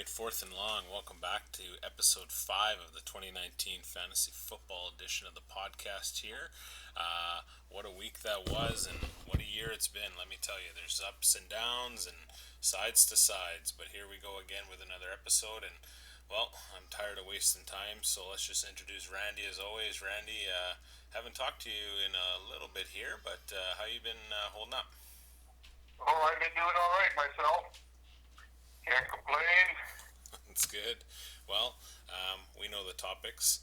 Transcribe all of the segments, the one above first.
right, 4th and Long. Welcome back to episode 5 of the 2019 Fantasy Football edition of the podcast here. What a week that was, and what a year it's been. Let me tell you, there's ups and downs and sides to sides, but here we go again with another episode. And, well, I'm tired of wasting time, so let's just introduce Randy as always. Randy, haven't talked to you in a little bit here, but how you been holding up? Oh, I've been doing all right myself. Can't complain. It's good. Well, we know the topics.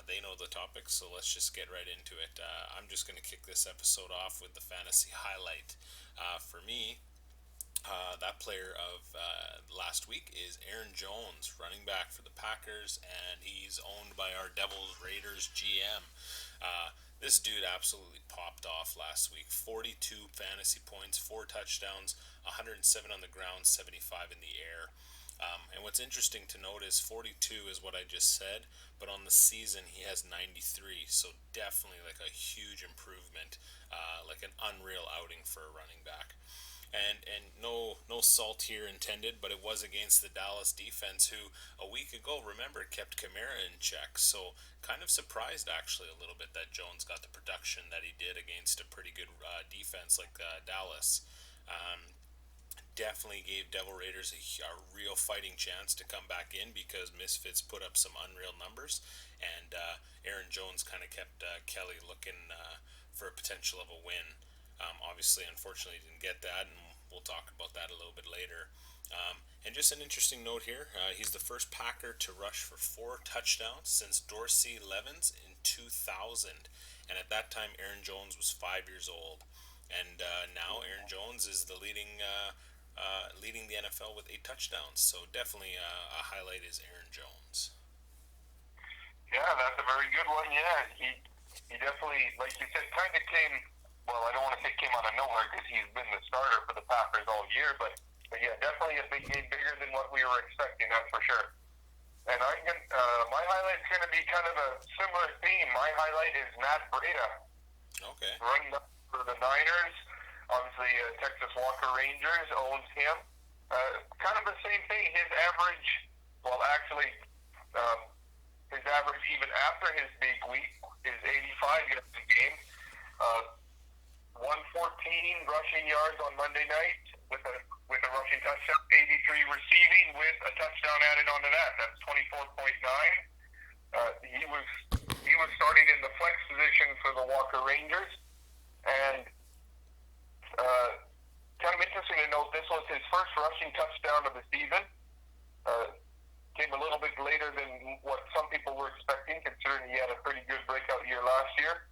They know the topics, so let's just get right into it. I'm just going to kick this episode off with the fantasy highlight. For me, that player of last week is Aaron Jones, running back for the Packers, and he's owned by our Devils Raiders GM. This dude absolutely popped off last week. 42 fantasy points, 4 touchdowns, 107 on the ground, 75 in the air. And what's interesting to note is 42 is what I just said, but on the season he has 93, so definitely like a huge improvement, like an unreal outing for a running back. And no salt here intended, but it was against the Dallas defense, who a week ago, remember, kept Kamara in check. So kind of surprised actually a little bit that Jones got the production that he did against a pretty good defense like Dallas. Um, Definitely gave Devil Raiders a real fighting chance to come back in because Misfits put up some unreal numbers, and Aaron Jones kind of kept Kelly looking for a potential of a win. Obviously, unfortunately, didn't get that, and we'll talk about that a little bit later. And just an interesting note here, he's the first Packer to rush for 4 touchdowns since Dorsey Levens in 2000. And at that time, Aaron Jones was 5 years old. And now Aaron Jones is the leading the NFL with 8 touchdowns. So definitely a highlight is Aaron Jones. Yeah, that's a very good one. Yeah, he definitely, like you said, kind of came. Well, I don't want to say came out of nowhere because he's been the starter for the Packers all year, but yeah, definitely a big game, bigger than what we were expecting. That's for sure. And my highlight's going to be kind of a similar theme. My highlight is Matt Breida, Okay. running back for the Niners. Obviously, Texas Walker Rangers owns him. Kind of the same thing. His average, well, actually, um, his average even after his big week is 85 yards a game. Uh, 114 rushing yards on Monday night with a rushing touchdown, 83 receiving with a touchdown added onto that. That's 24.9. He was starting in the flex position for the Walker Rangers, and kind of interesting to note this was his first rushing touchdown of the season. Came a little bit later than what some people were expecting, considering he had a pretty good breakout year last year.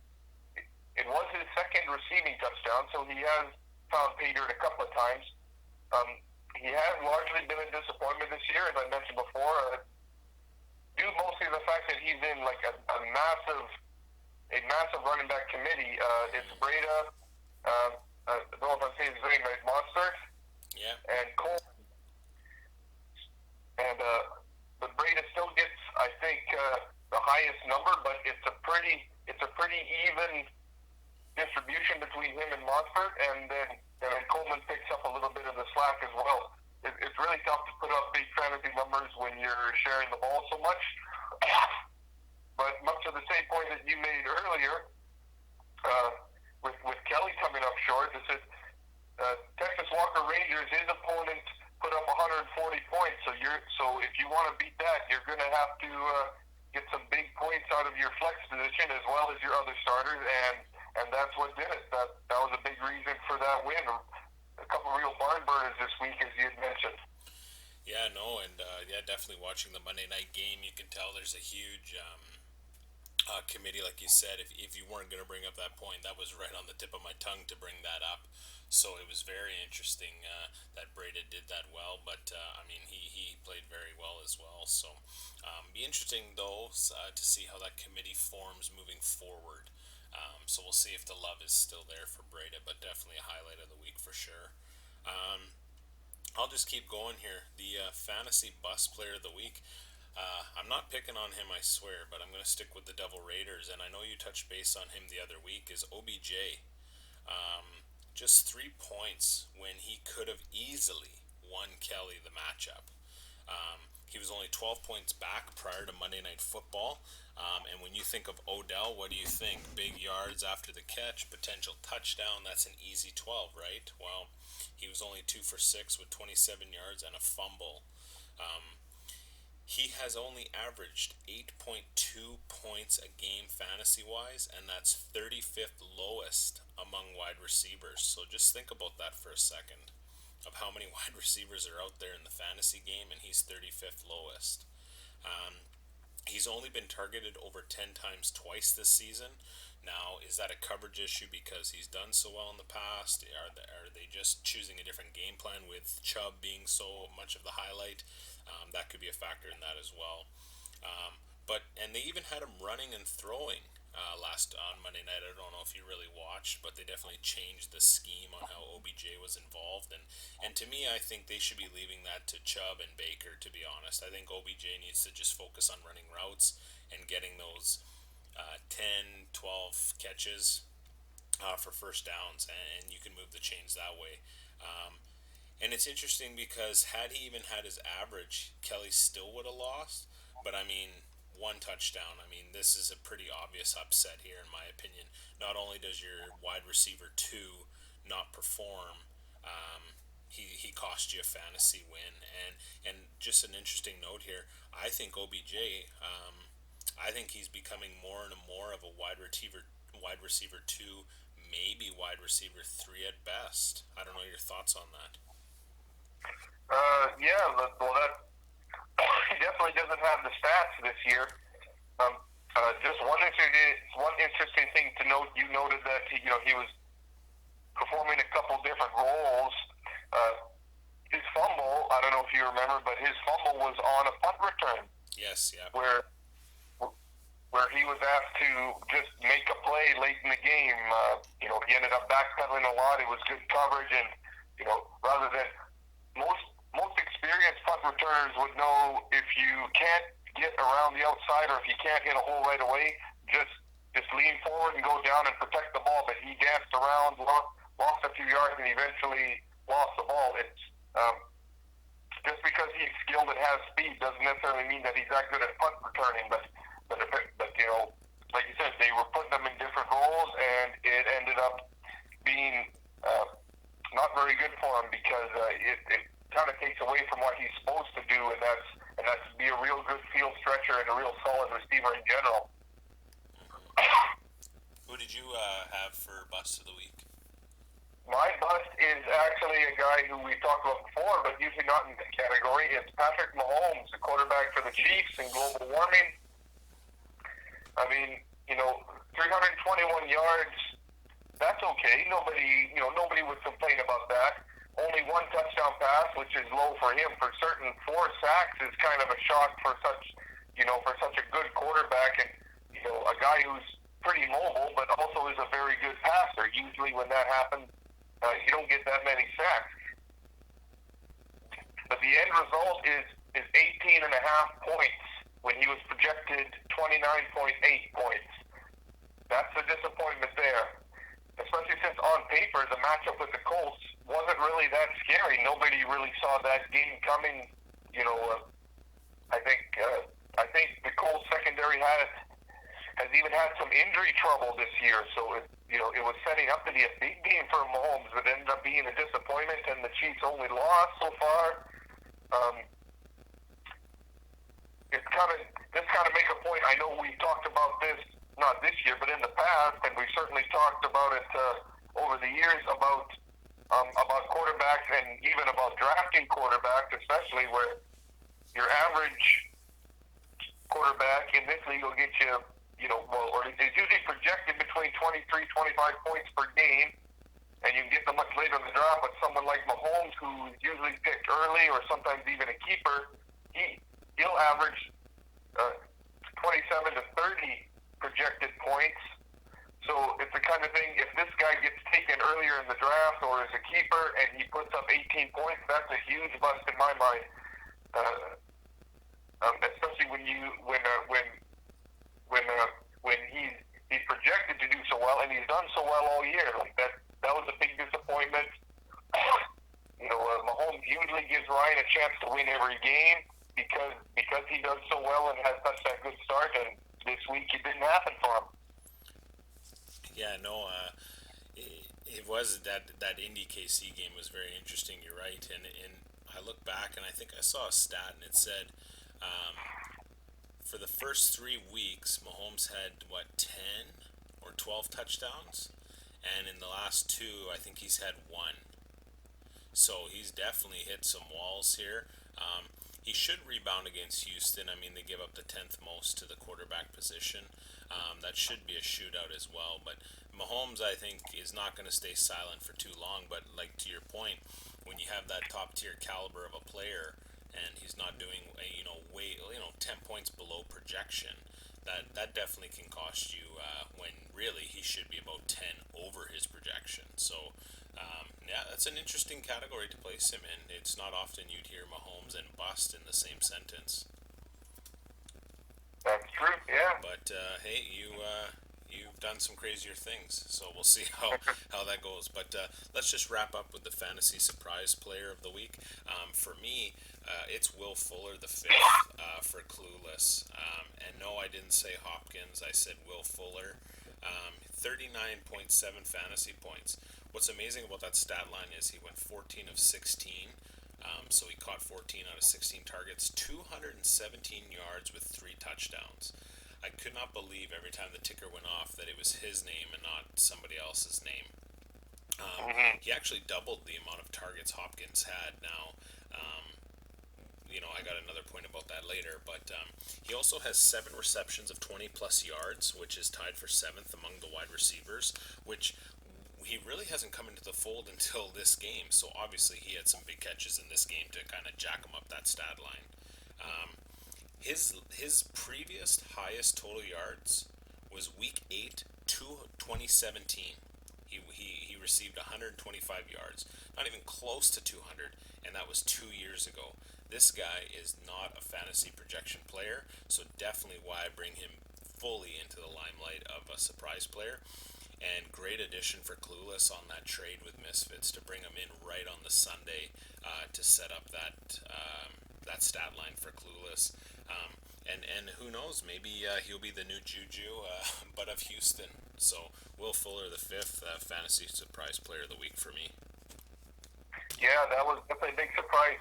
It was his second receiving touchdown, so he has found pay dirt a couple of times. He has largely been a disappointment this year, as I mentioned before, due mostly to the fact that he's in like a massive running back committee. It's Breida, I don't know if I'm saying his name right, Monster, Yeah. and Cole. And but Breida still gets, I think, the highest number, but it's a pretty even distribution between him and Montfort, and then Coleman picks up a little bit of the slack as well. It's really tough to put up big fantasy numbers when you're sharing the ball so much. But much to the same point that you made earlier, with Kelly coming up short, this is Texas Walker Rangers. His opponent put up 140 points, so if you want to beat that, you're going to have to get some big points out of your flex position as well as your other starters, and that's what did it. That was a big reason for that win. A couple of real barn burners this week, as you had mentioned. Yeah, no, and yeah, definitely watching the Monday night game, you can tell there's a huge committee, like you said. If you weren't going to bring up that point, that was right on the tip of my tongue to bring that up. So it was very interesting that Breda did that well, but I mean, he played very well as well. So be interesting though to see how that committee forms moving forward. So we'll see if the love is still there for Breda, but definitely a highlight of the week for sure. Um, I'll just keep going here. The fantasy bus player of the week. I'm not picking on him, I swear, but I'm going to stick with the Devil Raiders. And I know you touched base on him the other week. Is OBJ. Just 3 points when he could have easily won Kelly the matchup. was only 12 points back prior to Monday Night Football. And when you think of Odell, what do you think? Big yards after the catch, potential touchdown, that's an easy 12, right? Well, he was only 2 for 6 with 27 yards and a fumble. He has only averaged 8.2 points a game fantasy wise, and that's 35th lowest among wide receivers. So just think about that for a second of how many wide receivers are out there in the fantasy game, and he's 35th lowest. He's only been targeted over 10 times twice this season. Now, is that a coverage issue because he's done so well in the past? Are they just choosing a different game plan with Chubb being so much of the highlight? That could be a factor in that as well. And they even had him running and throwing last on Monday night. I don't know if you really watched, but they definitely changed the scheme on how OBJ was involved. And to me, I think they should be leaving that to Chubb and Baker, to be honest. I think OBJ needs to just focus on running routes and getting those 10, 12 catches for first downs, and you can move the chains that way. And it's interesting because had he even had his average, Kelly still would have lost. But I mean, one touchdown. I mean, this is a pretty obvious upset here, in my opinion. Not only does your wide receiver 2 not perform, he cost you a fantasy win. And just an interesting note here, I think OBJ, I think he's becoming more and more of a wide receiver 2, maybe wide receiver 3 at best. I don't know your thoughts on that. Yeah, well, that he definitely doesn't have the stats this year. Just one interesting thing to note. You noted that he was performing a couple different roles. His fumble, I don't know if you remember, but his fumble was on a punt return. Yes, yeah. Where he was asked to just make a play late in the game. He ended up backpedaling a lot. It was good coverage, and rather than most experienced punt returners would know if you can't get around the outside or if you can't hit a hole right away, just lean forward and go down and protect the ball. But he danced around, lost a few yards, and eventually lost the ball. It's just because he's skilled and has speed doesn't necessarily mean that he's that good at punt returning. But like you said, they were putting him in different roles, and it ended up being not very good for him because it kind of takes away from what he's supposed to do, and that's be a real good field stretcher and a real solid receiver in general. Who did you have for bust of the week? My bust is actually a guy who we talked about before, but usually not in this category. It's Patrick Mahomes, the quarterback for the Chiefs in global warming. I mean, 321 yards, that's okay. Nobody would complain about that. Only one touchdown pass, which is low for him for certain. 4 sacks is kind of a shock for such a good quarterback, and a guy who's pretty mobile, but also is a very good passer. Usually, when that happens, you don't get that many sacks. But the end result is 18.5 points when he was projected 29.8 points. That's the disappointment there. Especially since on paper, the matchup with the Colts wasn't really that scary. Nobody really saw that game coming. I think the Colts secondary has even had some injury trouble this year. So it was setting up to be a big game for Mahomes, but ended up being a disappointment, and the Chiefs only lost so far. This kind of make a point. I know we talked about this not this year, but in the past, and we certainly talked about it over the years about quarterbacks and even about drafting quarterbacks, especially where your average quarterback in this league will get you, or it's usually projected between 23, 25 points per game, and you can get them much later in the draft. But someone like Mahomes, who's usually picked early or sometimes even a keeper, he'll average 27 to 30 projected points. So it's the kind of thing, if this guy gets taken earlier in the draft or is a keeper and he puts up 18 points, that's a huge bust in my mind. Especially when he's projected to do so well, and he's done so well all year. Like that was a big disappointment. Mahomes usually gives Ryan a chance to win every game. because he does so well and has such that good start, and this week it didn't happen for him. Yeah, no, it was that Indy KC game was very interesting. You're right, and I look back and I think I saw a stat and it said for the first 3 weeks, Mahomes had what 10 or 12 touchdowns, and in the last two, I think he's had one. So he's definitely hit some walls here. He should rebound against Houston. I mean, they give up the 10th most to the quarterback position. That should be a shootout as well. But Mahomes, I think, is not going to stay silent for too long. But like to your point, when you have that top tier caliber of a player and he's not doing, 10 points below projection, that definitely can cost you when really he should be about 10 over his projection. So yeah, that's an interesting category to place him in. It's not often you'd hear Mahomes and bust in the same sentence. That's true, yeah. But hey, you've done some crazier things, so we'll see how that goes. But let's just wrap up with the fantasy surprise player of the week. For me, it's Will Fuller, the fifth for Clueless. And no, I didn't say Hopkins. I said Will Fuller. 39.7 fantasy points. What's amazing about that stat line is he went 14 of 16. So he caught 14 out of 16 targets, 217 yards with 3 touchdowns. I could not believe every time the ticker went off that it was his name and not somebody else's name. He actually doubled the amount of targets Hopkins had. Now, I got another point about that later, but he also has 7 receptions of 20 plus yards, which is tied for 7th among the wide receivers, which he really hasn't come into the fold until this game. So obviously he had some big catches in this game to kind of jack him up that stat line. His previous highest total yards was Week 8, 2017. He received 125 yards, not even close to 200, and that was 2 years ago. This guy is not a fantasy projection player, so definitely why I bring him fully into the limelight of a surprise player. And great addition for Clueless on that trade with Misfits to bring him in right on the Sunday to set up that stat line for Clueless. And who knows, maybe he'll be the new Juju, but of Houston. So Will Fuller, the fifth fantasy surprise player of the week for me. Yeah, that's a big surprise.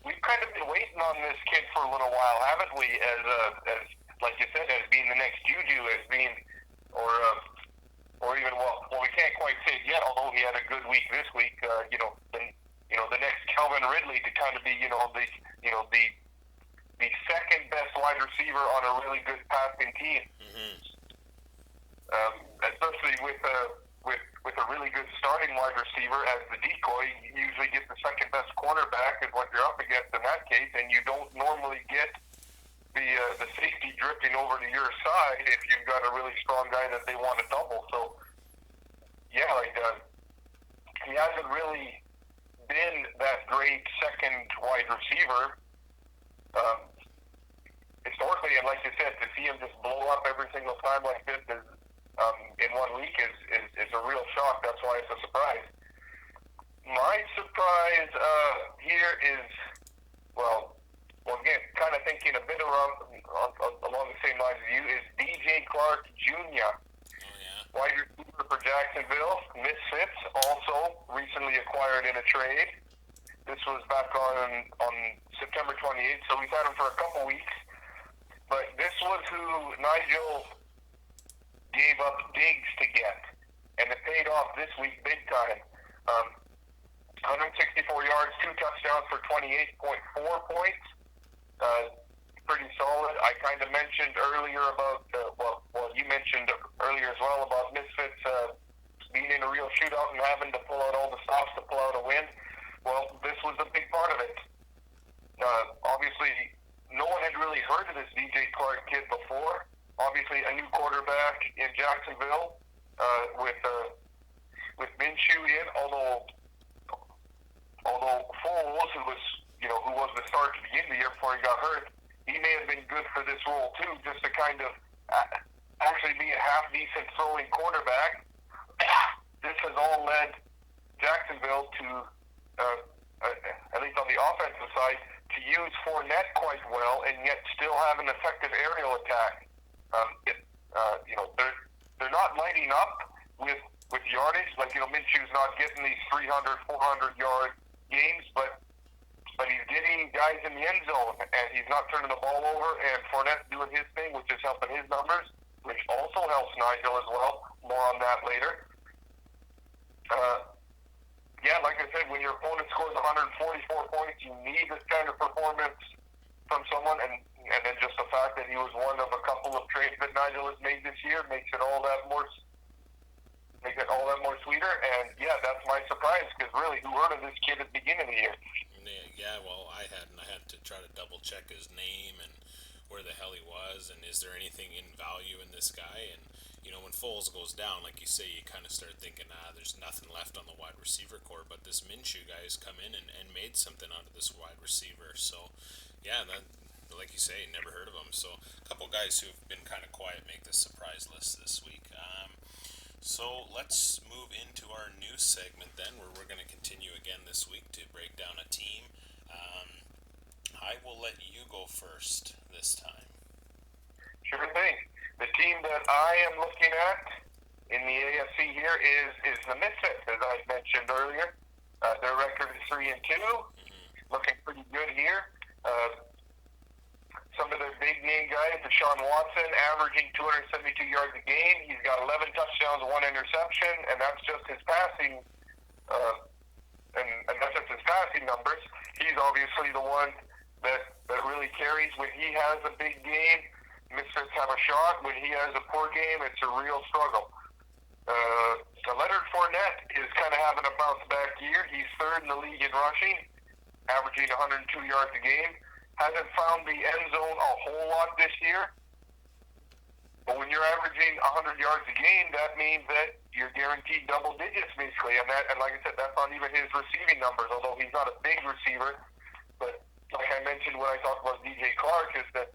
We've kind of been waiting on this kid for a little while, haven't we? As like you said, as being the next Juju, as being or even we can't quite say it yet. Although he had a good week this week, the next Calvin Ridley to kind of be the second best wide receiver on a really good passing team. Especially with a really good starting wide receiver as the decoy, you usually get the second best cornerback is what you're up against in that case, and you don't normally get the safety drifting over to your side if you've got a really strong guy that they want to double. So yeah, he hasn't really been that great second wide receiver historically, and like you said, to see him just blow up every single time like this is in 1 week is a real shock. That's why it's a surprise. My surprise here is, again, kind of thinking a bit along the same lines as you, is DJ Clark Jr. Wide receiver for Jacksonville. Misfits, also recently acquired in a trade. This was back on September 28th, so we've had him for a couple weeks. But this was who Nigel gave up Diggs to get, and it paid off this week big time. 164 yards, 2 touchdowns for 28.4 points. Pretty solid. I kind of mentioned earlier about, you mentioned earlier as well about Misfits being in a real shootout and having to pull out all the stops to pull out a win. Well, this was a big part of it. Obviously, no one had really heard of this DJ Clark kid before. Obviously, a new quarterback in Jacksonville with Minshew in, although Foles, who was the start to begin the year before he got hurt, he may have been good for this role too, just to kind of actually be a half-decent throwing quarterback. This has all led Jacksonville to, at least on the offensive side, to use Fournette quite well and yet still have an effective aerial attack. They're not lighting up with yardage. Like, Minshew's not getting these 300, 400-yard games, but he's getting guys in the end zone, and he's not turning the ball over, and Fournette's doing his thing, which is helping his numbers, which also helps Nigel as well. More on that later. Like I said, when your opponent scores 144 points, you need this kind of performance from someone, and then just the fact that he was one of a couple of trades that Nigel has made this year makes it all that more sweeter. And that's my surprise, because really, who heard of this kid at the beginning of the year? Yeah, well, I hadn't. I had to try to double check his name and where the hell he was, and is there anything in value in this guy? And when Foles goes down, like you say, you kind of start thinking, there's nothing left on the wide receiver core. But this Minshew guy has come in and made something out of this wide receiver. So, that, like you say, never heard of him. So, a couple guys who've been kind of quiet make the surprise list this week. So let's move into our news segment then, where we're going to continue again this week to break down a team. I will let you go first this time. Sure thing. The team that I am looking at in the AFC here is the Misfits, as I mentioned earlier. Their record is 3-2, looking pretty good here. Some of their big name guys, Deshaun Watson, averaging 272 yards a game. He's got 11 touchdowns, 1 interception, and that's just his passing. And that's just his passing numbers. He's obviously the one that really carries. When he has a big game, Misfits have a shot. When he has a poor game, it's a real struggle. Leonard Fournette is kind of having a bounce back year. He's third in the league in rushing, averaging 102 yards a game. Hasn't found the end zone a whole lot this year. But when you're averaging 100 yards a game, that means that you're guaranteed double digits, basically. And like I said, that's not even his receiving numbers, although he's not a big receiver. But like I mentioned when I talked about DJ Clark, is that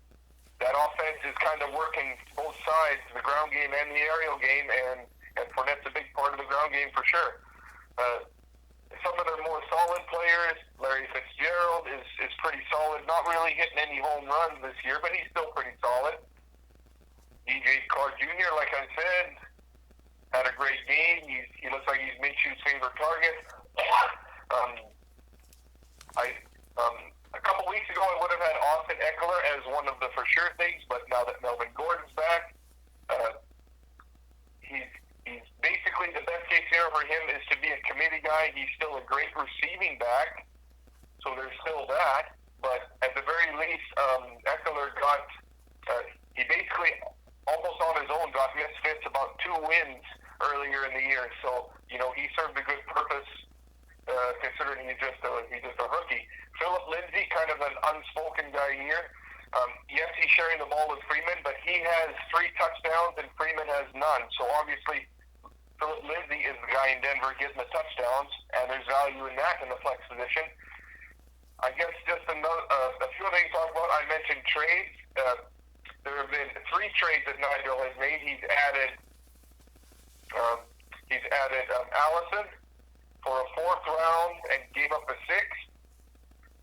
offense is kind of working both sides, the ground game and the aerial game, and Fournette's a big part of the ground game for sure. Some of their more solid players, Larry Fitzgerald is pretty solid. Not really hitting any home runs this year, but he's still pretty solid. DJ Clark Jr., like I said, had a great game. He looks like he's Minshew's favorite target. A couple weeks ago, I would have had Austin Eckler as one of the for sure things, but now that Melvin Gordon's back, he's basically the best case scenario for him is to be a committee guy. He's still a great receiving back, so there's still that. But at the very least, Eckler got he basically almost on his own got Misfits about 2 wins earlier in the year. So he served a good purpose considering he's just a rookie. Philip Lindsay, kind of an unspoken guy here. Yes, he's sharing the ball with Freeman, but he has 3 touchdowns and Freeman has none. So obviously, Philip Lindsay is the guy in Denver getting the touchdowns, and there's value in that in the flex position. I guess just a few things to talk about. I mentioned trades. There have been 3 trades that Nigel has made. He's added Allison for a 4th round and gave up a 6th.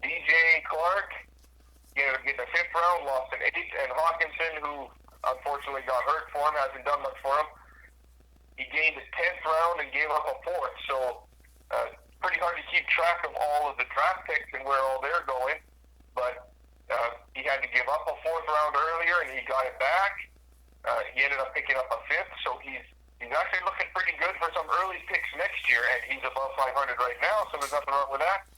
DJ Clark getting a 5th round, lost an 8th, and Hawkinson, who unfortunately got hurt for him, hasn't done much for him. He gained a 10th round and gave up a 4th. So pretty hard to keep track of all of the draft picks and where all they're going. But he had to give up a 4th round earlier, and he got it back. He ended up picking up a 5th, so he's actually looking pretty good for some early picks next year, and he's above 500 right now, so there's nothing wrong with that.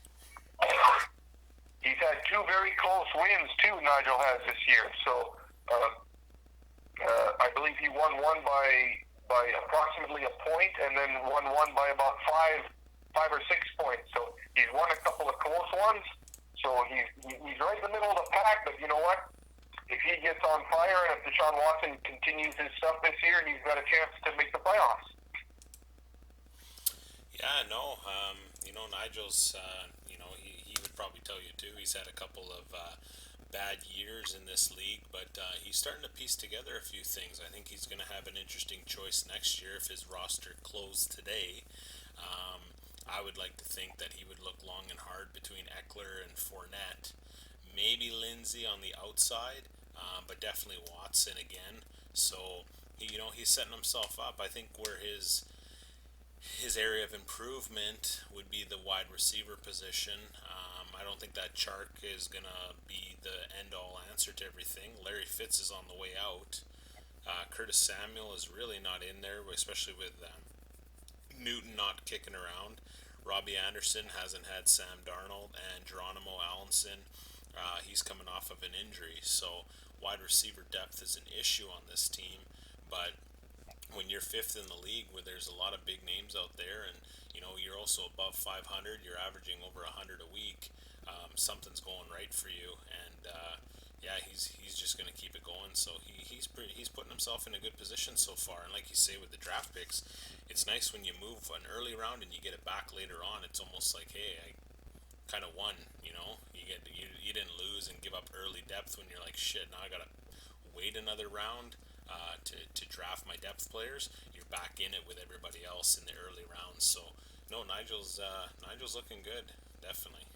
He's had 2 very close wins, too, Nigel has this year. So I believe he won one by approximately a point, and then won one by about 5 or 6 points. So he's won a couple of close ones. So he's right in the middle of the pack, but you know what? If he gets on fire and if Deshaun Watson continues his stuff this year, he's got a chance to make the playoffs. Yeah, no, Nigel's, he would probably tell you too. He's had a couple of bad years in this league, but he's starting to piece together a few things. I think he's going to have an interesting choice next year if his roster closed today. I would like to think that he would look long and hard between Eckler and Fournette. maybe Lindsay on the outside, but definitely Watson again. So he's setting himself up. I think where his area of improvement would be the wide receiver position. I don't think that Chark is gonna be the end all answer to everything. Larry Fitz is on the way out. Curtis Samuel is really not in there, especially with Newton not kicking around. Robbie Anderson hasn't had Sam Darnold, and Geronimo Allenson, he's coming off of an injury. So wide receiver depth is an issue on this team. But when you're fifth in the league, where there's a lot of big names out there, and you're also above 500, you're averaging over 100 a week. Something's going right for you, and yeah, he's just going to keep it going. So he's putting himself in a good position so far. And like you say with the draft picks, it's nice when you move an early round and you get it back later on. It's almost like, hey, I kind of won. You didn't lose and give up early depth when you're like, shit, now I gotta wait another round to draft my depth players. You're back in it with everybody else in the early rounds. So no, Nigel's looking good, definitely.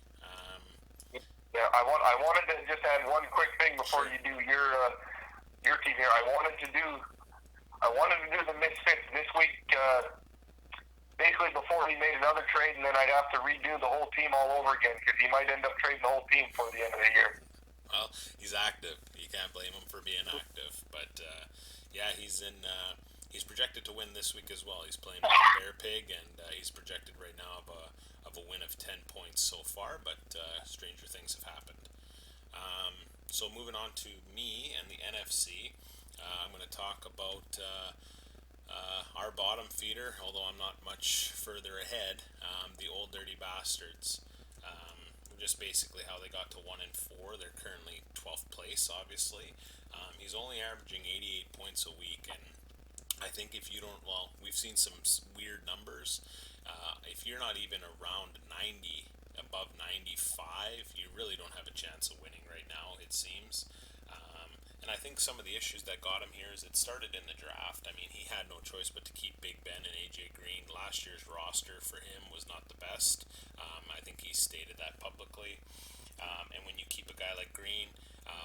Yeah, I wanted to just add one quick thing before Sure. you do your team here. I wanted to do the Misfits this week. Basically, before he made another trade, and then I'd have to redo the whole team all over again because he might end up trading the whole team for the end of the year. Well, he's active. You can't blame him for being active. But yeah, he's in. He's projected to win this week as well. He's playing with Bear Pig, and he's projected right now of a win of 10 points so far. But stranger things have happened. So moving on to me and the NFC, I'm going to talk about our bottom feeder. Although I'm not much further ahead, the Old Dirty Bastards. Just basically how they got to 1-4. They're currently 12th place, obviously. He's only averaging 88 points a week, and I think if you don't, well, we've seen some weird numbers. If you're not even around 90, above 95, you really don't have a chance of winning right now, it seems. And I think some of the issues that got him here is it started in the draft. I mean, he had no choice but to keep Big Ben and AJ Green. Last year's roster for him was not the best. I think he stated that publicly. And when you keep a guy like Green,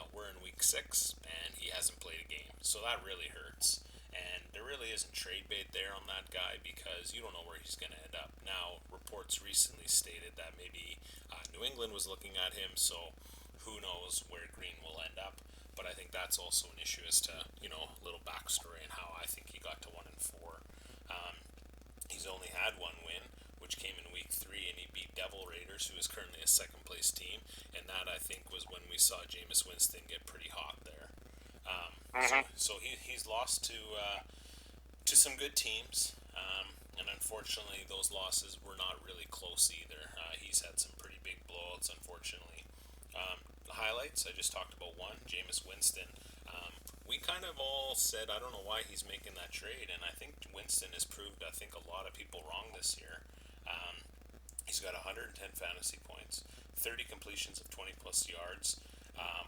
we're in week 6 and he hasn't played a game, so that really hurts. And there really isn't trade bait there on that guy because you don't know where he's going to end up. Now, reports recently stated that maybe New England was looking at him, so who knows where Green will end up. But I think that's also an issue as to, a little backstory and how I think he got to 1-4. He's only had one win, which came in week 3, and he beat Devil Raiders, who is currently a second place team. And that, I think, was when we saw Jameis Winston get pretty hot there. So he's lost to some good teams, and unfortunately, those losses were not really close either. He's had some pretty big blowouts, unfortunately. The highlights, I just talked about one, Jameis Winston. We kind of all said, I don't know why he's making that trade, and I think Winston has proved, I think, a lot of people wrong this year. He's got 110 fantasy points, 30 completions of 20 plus yards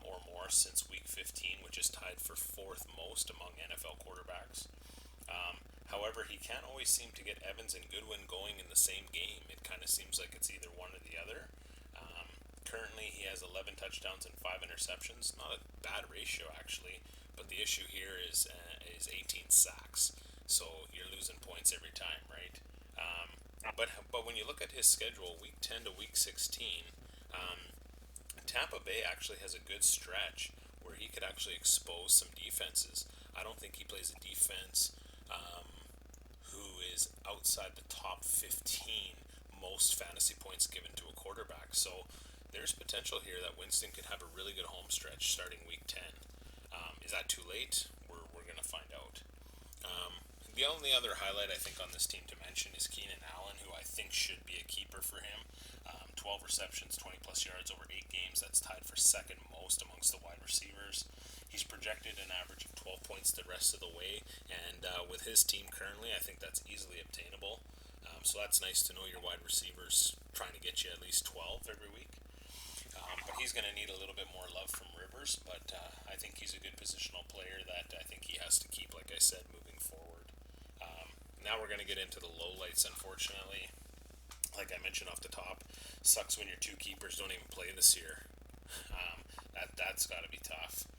or more since week 15, which is tied for 4th most among NFL quarterbacks. However, he can't always seem to get Evans and Goodwin going in the same game. It kind of seems like it's either one or the other. Currently, he has 11 touchdowns and 5 interceptions. Not a bad ratio, actually. But the issue here is 18 sacks. So you're losing points every time, right? But when you look at his schedule, week 10 to week 16, Tampa Bay actually has a good stretch where he could actually expose some defenses. I don't think he plays a defense who is outside the top 15 most fantasy points given to a quarterback. So there's potential here that Winston could have a really good home stretch starting week 10. Is that too late? We're going to find out. The only other highlight I think on this team to mention is Keenan Allen, who I think should be a keeper for him. 12 receptions, 20 plus yards over 8 games. That's tied for second most amongst the wide receivers. He's projected an average of 12 points the rest of the way, and with his team currently, I think that's easily obtainable. So that's nice to know your wide receivers trying to get you at least 12 every week. But he's going to need a little bit more love from Rivers, but I think he's a good positional player that I think he has to keep, like I said, moving forward. Now we're going to get into the lowlights, unfortunately. Like I mentioned off the top, sucks when your 2 keepers don't even play this year. That's got to be tough.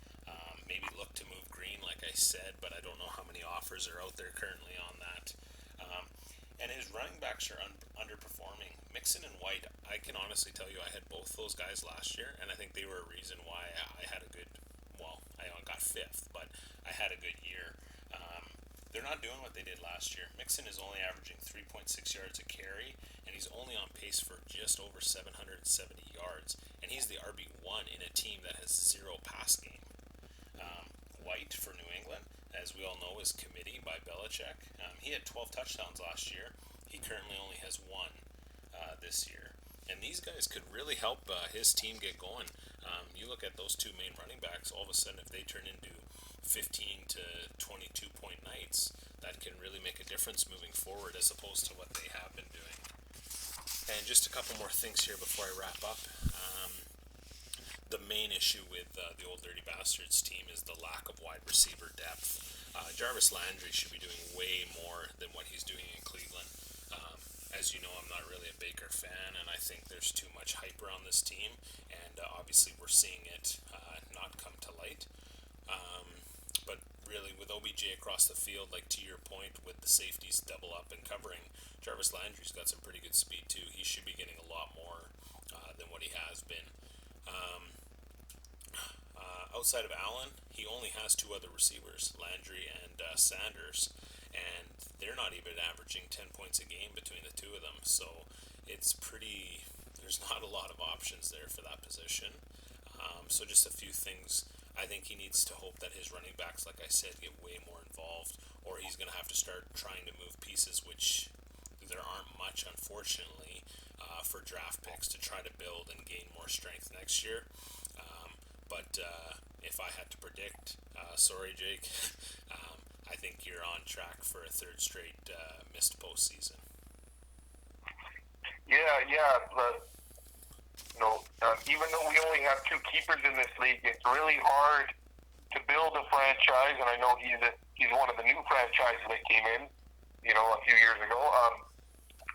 Maybe look to move Green, like I said, but I don't know how many offers are out there currently on that. Um, and his running backs are underperforming. Mixon and White, I can honestly tell you, I had both those guys last year, and I think they were a reason why I had a good. Well, I got fifth, but I had a good year. They're not doing what they did last year. Mixon is only averaging 3.6 yards a carry, and he's only on pace for just over 770 yards. And he's the RB1 in a team that has zero pass game. White for New England, as we all know, is committee by Belichick. He had 12 touchdowns last year. He currently only has one this year. And these guys could really help his team get going. You look at those two main running backs, all of a sudden, if they turn into 15 to 22 point nights, that can really make a difference moving forward as opposed to what they have been doing. And just a couple more things here before I wrap up. The main issue with the Old Dirty Bastards team is the lack of wide receiver depth. Jarvis Landry should be doing way more than what he's doing in Cleveland. As you know, I'm not really a Baker fan, and I think there's too much hype around this team, and obviously we're seeing it not come to light. But really, with OBJ across the field, like to your point, with the safeties double up and covering, Jarvis Landry's got some pretty good speed too. He should be getting a lot more than what he has been. Outside of Allen, he only has two other receivers, Landry and Sanders, and they're not even averaging 10 points a game between the two of them. So it's pretty. There's not a lot of options there for that position. So just a few things. I think he needs to hope that his running backs, like I said, get way more involved, or he's going to have to start trying to move pieces, which there aren't much, unfortunately, for draft picks to try to build and gain more strength next year. But if I had to predict, sorry, Jake, I think you're on track for a third straight missed postseason. Yeah. Even though we only have two keepers in this league, it's really hard to build a franchise. And I know he's one of the new franchises that came in, a few years ago.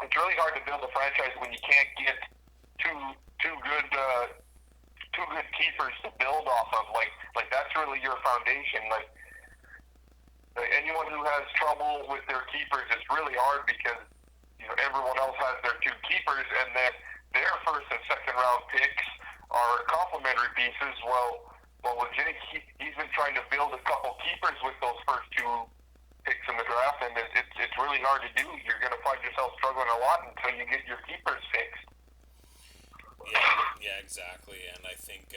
It's really hard to build a franchise when you can't get two good keepers to build off of. Like that's really your foundation. Like anyone who has trouble with their keepers, it's really hard because everyone else has their two keepers, and then their first and second round picks are complementary pieces. Well, with Jake, he's been trying to build a couple keepers with those first two picks in the draft, and it's really hard to do. You're going to find yourself struggling a lot until you get your keepers fixed. Yeah, exactly. And I think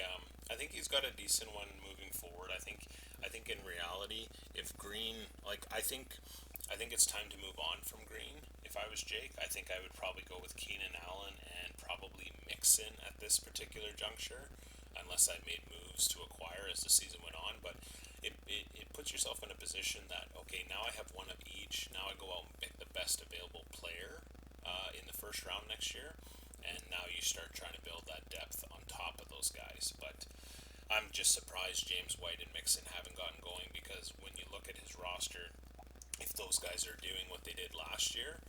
he's got a decent one moving forward. I think in reality, if Green, I think it's time to move on from Green. If I was Jake, I think I would probably go with Keenan Allen and probably Mixon at this particular juncture, unless I made moves to acquire as the season went on. But it puts yourself in a position that, okay, now I have one of each. Now I go out and pick the best available player in the first round next year. And now you start trying to build that depth on top of those guys. But I'm just surprised James White and Mixon haven't gotten going, because when you look at his roster, if those guys are doing what they did last year,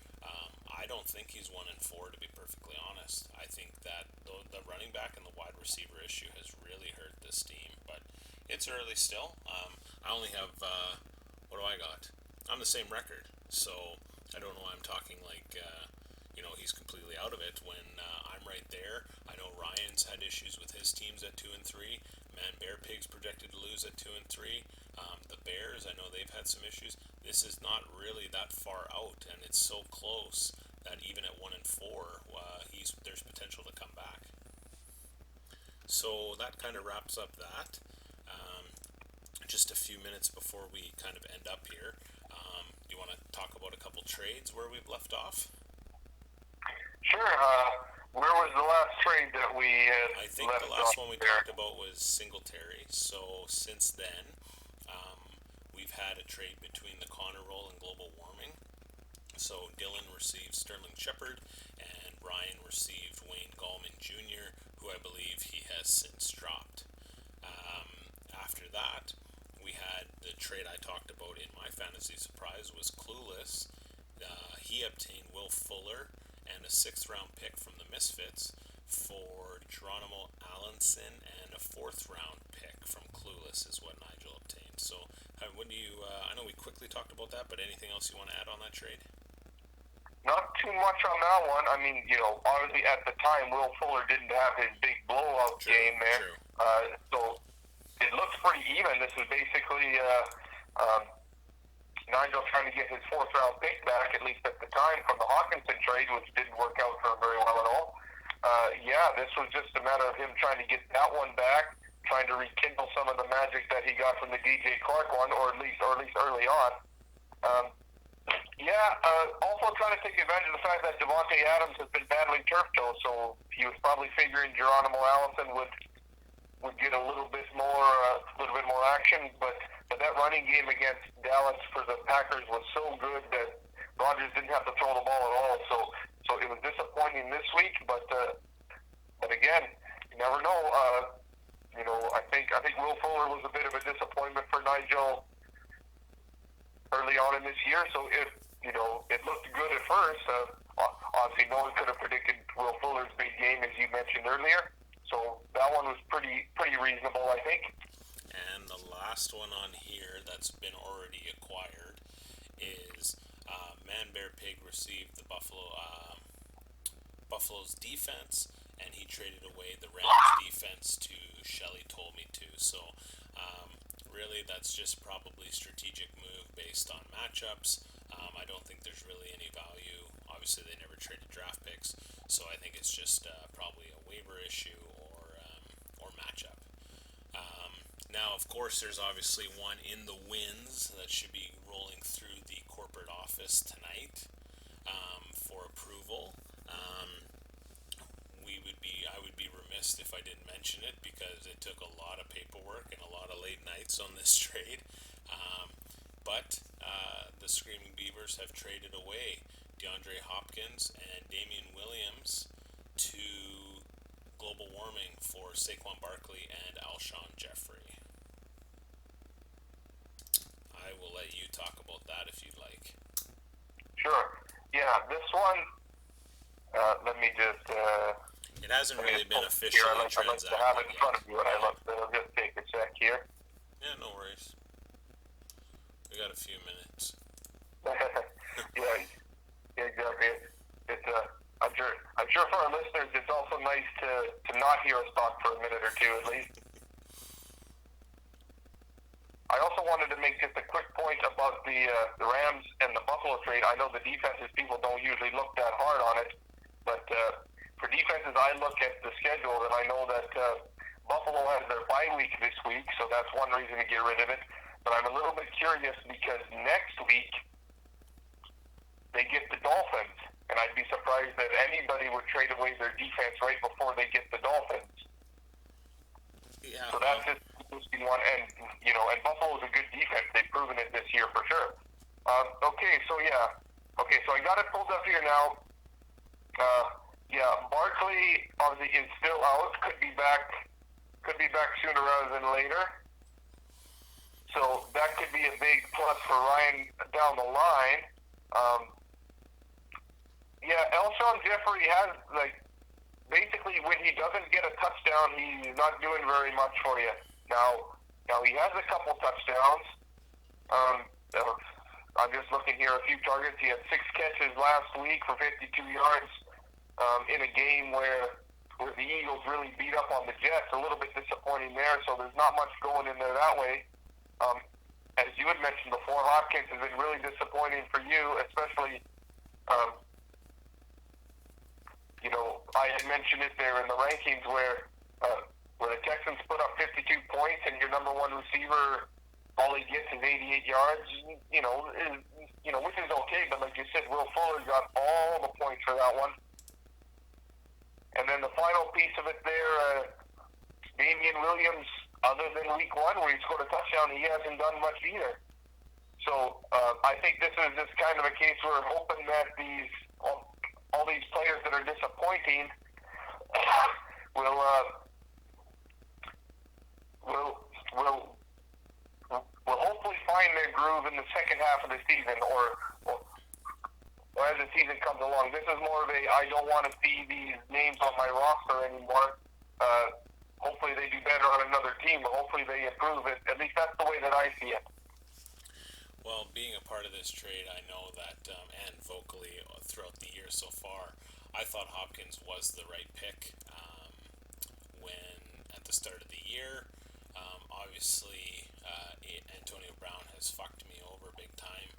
I don't think he's 1-4, to be perfectly honest. I think that the running back and the wide receiver issue has really hurt this team, but it's early still. I only have, what do I got? I'm the same record, so I don't know why I'm talking like, he's completely out of it when I'm right there. I know Ryan's had issues with his teams at 2-3. Man, Bear Pigs projected to lose at 2-3. The Bears, I know they've had some issues. This is not really that far out, and it's so close that even at 1-4, there's potential to come back. So that kind of wraps up that. Just a few minutes before we kind of end up here, you want to talk about a couple trades where we've left off? Sure. Where was the last trade that we had? I think the last one we talked about was Singletary. So since then, we've had a trade between the Connor roll and global warming. So Dylan received Sterling Shepard, and Ryan received Wayne Gallman Jr., who I believe he has since dropped. After that, we had the trade I talked about in my fantasy surprise was Clueless. He obtained Will Fuller and a 6th round pick from the Misfits for Geronimo Allenson and a 4th round pick. points is what Nigel obtained. So, what do you? I know we quickly talked about that, but anything else you want to add on that trade? Not too much on that one. I mean, obviously at the time, Will Fuller didn't have his big blowout game there. True. So it looks pretty even. This is basically Nigel trying to get his fourth-round pick back, at least at the time, from the Hawkinson trade, which didn't work out for him very well at all. This was just a matter of him trying to get that one back, trying to rekindle some of the magic that he got from the DJ Clark one, or at least early on. Also trying to take advantage of the fact that Devontae Adams has been battling turf toe, so he was probably figuring Geronimo Allison would get a little bit more action, but that running game against Dallas for the Packers was so good that Rodgers didn't have to throw the ball at all. So it was disappointing this week, but again, you never know. I think Will Fuller was a bit of a disappointment for Nigel early on in this year. So if it looked good at first, obviously no one could have predicted Will Fuller's big game, as you mentioned earlier. So that one was pretty reasonable, I think. And the last one on here that's been already acquired is Man Bear Pig received the Buffalo's defense, and he traded away the Rams defense to Shelley told me to. So really that's just probably a strategic move based on matchups. I don't think there's really any value. Obviously they never traded draft picks, so I think it's just probably a waiver issue or matchup. Now, of course, there's obviously one in the wins that should be rolling through the corporate office tonight for approval. I would be remiss if I didn't mention it because it took a lot of paperwork and a lot of late nights on this trade. But the Screaming Beavers have traded away DeAndre Hopkins and Damian Williams to global warming for Saquon Barkley and Alshon Jeffrey. I will let you talk about that if you'd like. Sure. Yeah, this one, let me just... it hasn't really been officially transacted yet. I like to have it in front of you, and I'll just take a sec here. Yeah, no worries. We got a few minutes. Yeah, exactly. It's I'm sure for our listeners, it's also nice to not hear us talk for a minute or two at least. I also wanted to make just a quick point about the Rams and the Buffalo trade. I know the defenses people don't usually look that hard on it, but for defenses, I look at the schedule and I know that Buffalo has their bye week this week, so that's one reason to get rid of it. But I'm a little bit curious because next week they get the Dolphins, and I'd be surprised that anybody would trade away their defense right before they get the Dolphins. Yeah. So that's just interesting one, and Buffalo is a good defense. They've proven it this year for sure. So I got it pulled up here now. Barkley obviously is still out. Could be back sooner rather than later. So that could be a big plus for Ryan down the line. Alshon Jeffrey has, basically when he doesn't get a touchdown, he's not doing very much for you. Now he has a couple touchdowns. I'm just looking here, a few targets. He had 6 catches last week for 52 yards in a game where the Eagles really beat up on the Jets. A little bit disappointing there, so there's not much going in there that way. As you had mentioned before, Hopkins has been really disappointing for you, especially, I had mentioned it there in the rankings where the Texans put up 52 points and your number one receiver, all he gets is 88 yards, which is okay, but like you said, Will Fuller got all the points for that one. And then the final piece of it there, Damian Williams, other than week 1 where he scored a touchdown, he hasn't done much either. So I think this is just kind of a case where we're hoping that all these players that are disappointing will hopefully find their groove in the second half of the season or as the season comes along. This is more of I don't want to see these names on my roster anymore. Hopefully hopefully they do better on another team, or hopefully they improve it. At least that's the way that I see it. Well, being a part of this trade, I know that, and vocally throughout the year so far, I thought Hopkins was the right pick when at the start of the year. Obviously, Antonio Brown has fucked me over big time,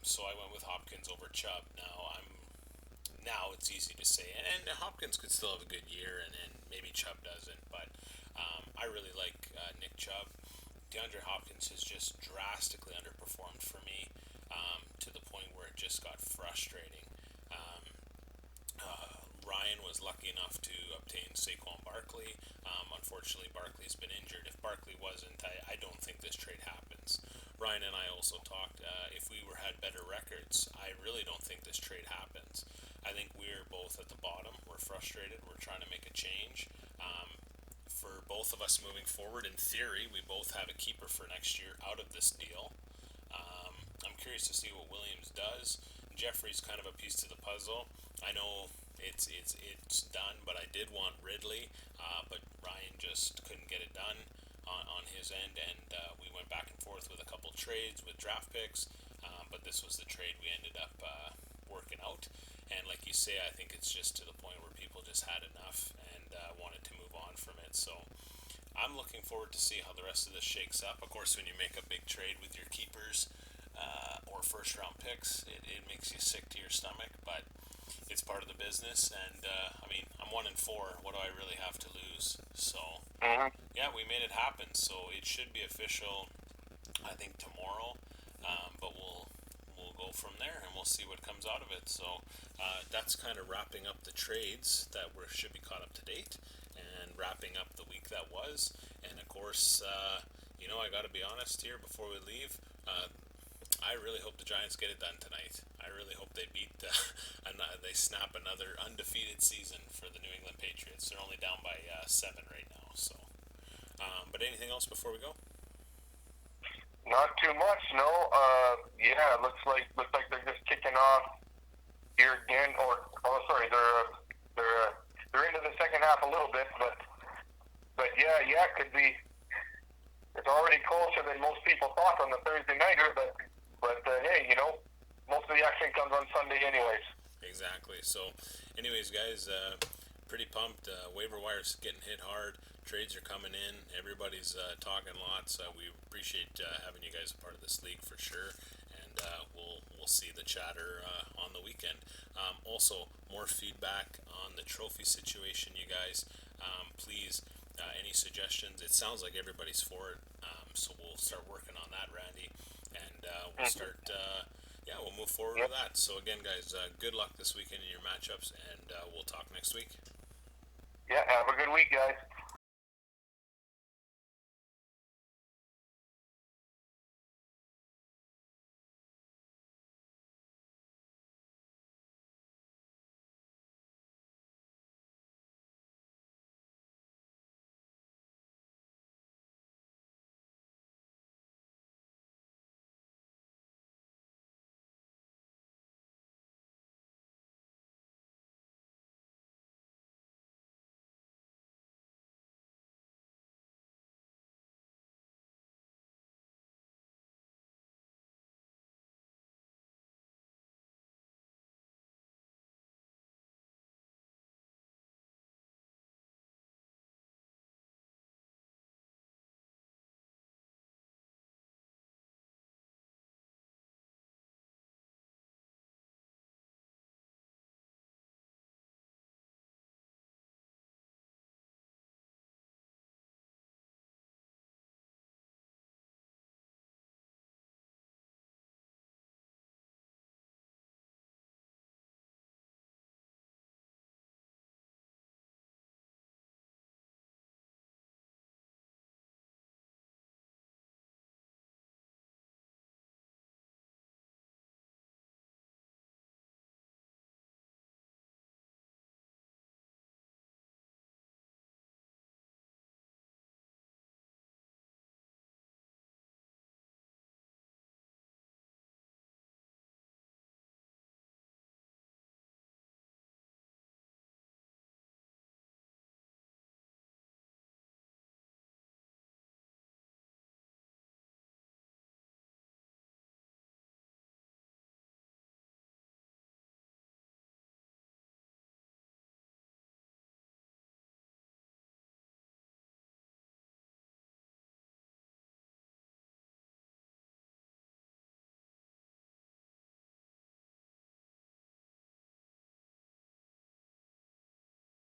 so I went with Hopkins over Chubb. Now it's easy to say, and Hopkins could still have a good year, and maybe Chubb doesn't, but I really like Nick Chubb. DeAndre Hopkins has just drastically underperformed for me, to the point where it just got frustrating. Um, Ryan was lucky enough to obtain Saquon Barkley. Unfortunately, Barkley's been injured. If Barkley wasn't, I don't think this trade happens. Ryan and I also talked. If we had better records, I really don't think this trade happens. I think we're both at the bottom. We're frustrated. We're trying to make a change. For both of us moving forward, in theory, we both have a keeper for next year out of this deal. I'm curious to see what Williams does. Jeffrey's kind of a piece to the puzzle. I know it's done, but I did want Ridley, but Ryan just couldn't get it done on his end, and we went back and forth with a couple trades with draft picks, but this was the trade we ended up working out. And like you say, I think it's just to the point where people just had enough and wanted to move on from it. So I'm looking forward to see how the rest of this shakes up. Of course, when you make a big trade with your keepers or first round picks, it makes you sick to your stomach, but it's part of the business. And I mean, I'm 1-4. What do I really have to lose? So yeah, we made it happen. So it should be official, I think, tomorrow. But we'll go from there, and we'll see what comes out of it. So that's kind of wrapping up the trades that should be caught up to date, and wrapping up the week that was. And of course, I got to be honest here before we leave. I really hope the Giants get it done tonight. I really hope they beat, they snap another undefeated season for the New England Patriots. They're only down by 7 right now. So, but anything else before we go? Not too much, no. Yeah, looks like they're just kicking off here again. Sorry, they're into the second half a little bit, but yeah, it could be. It's already closer than most people thought on the Thursday nighter, but hey, most of the action comes on Sunday anyways. Exactly. So, anyways, guys, pretty pumped. Waiver wire's getting hit hard. Trades are coming in. Everybody's talking lots. We appreciate having you guys a part of this league for sure. And we'll see the chatter on the weekend. Also, more feedback on the trophy situation, you guys. Please, any suggestions? It sounds like everybody's for it. So we'll start working on that, Randy, and we'll start. We'll move forward with that. So again, guys, good luck this weekend in your matchups, and we'll talk next week. Yeah, have a good week, guys.